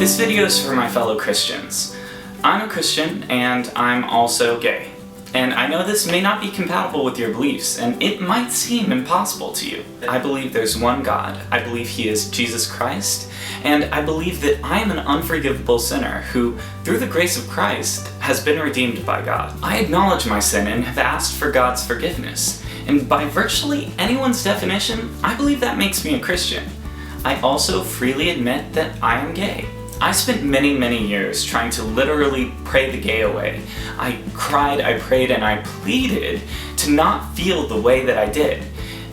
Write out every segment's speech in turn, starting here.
This video is for my fellow Christians. I'm a Christian and I'm also gay. And I know this may not be compatible with your beliefs, and it might seem impossible to you. I believe there's one God. I believe He is Jesus Christ, and I believe that I am an unforgivable sinner who, through the grace of Christ, has been redeemed by God. I acknowledge my sin and have asked for God's forgiveness, and by virtually anyone's definition, I believe that makes me a Christian. I also freely admit that I am gay. I spent many years trying to literally pray the gay away. I cried, I prayed, and I pleaded to not feel the way that I did.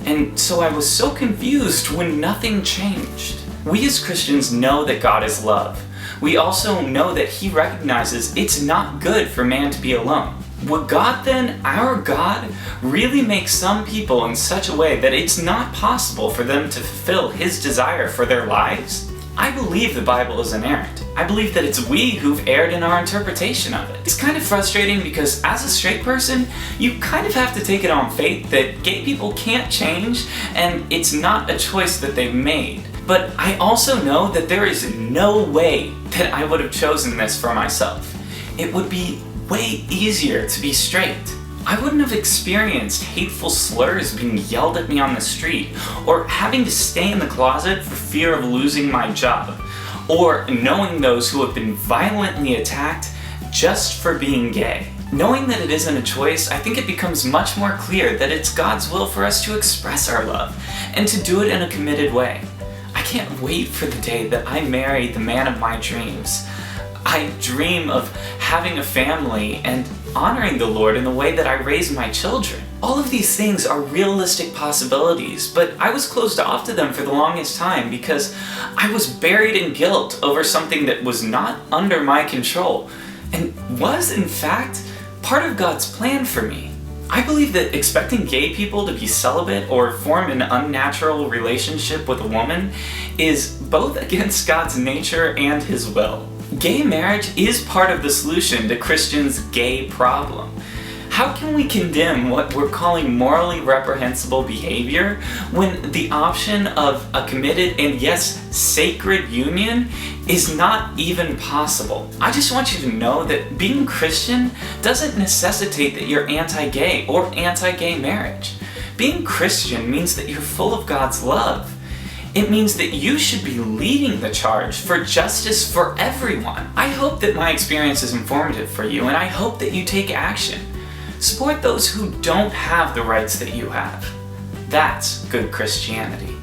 And so I was so confused when nothing changed. We as Christians know that God is love. We also know that He recognizes it's not good for man to be alone. Would God then, our God, really make some people in such a way that it's not possible for them to fulfill His desire for their lives? I believe the Bible is inerrant. I believe that it's we who've erred in our interpretation of it. It's kind of frustrating because as a straight person, you kind of have to take it on faith that gay people can't change and it's not a choice that they've made. But I also know that there is no way that I would have chosen this for myself. It would be way easier to be straight. I wouldn't have experienced hateful slurs being yelled at me on the street, or having to stay in the closet for fear of losing my job, or knowing those who have been violently attacked just for being gay. Knowing that it isn't a choice, I think it becomes much more clear that it's God's will for us to express our love, and to do it in a committed way. I can't wait for the day that I marry the man of my dreams. I dream of having a family and honoring the Lord in the way that I raise my children. All of these things are realistic possibilities, but I was closed off to them for the longest time because I was buried in guilt over something that was not under my control and was, in fact, part of God's plan for me. I believe that expecting gay people to be celibate or form an unnatural relationship with a woman is both against God's nature and His will. Gay marriage is part of the solution to Christians' gay problem. How can we condemn what we're calling morally reprehensible behavior when the option of a committed and yes, sacred union is not even possible? I just want you to know that being Christian doesn't necessitate that you're anti-gay or anti-gay marriage. Being Christian means that you're full of God's love. It means that you should be leading the charge for justice for everyone. I hope that my experience is informative for you, and I hope that you take action. Support those who don't have the rights that you have. That's good Christianity.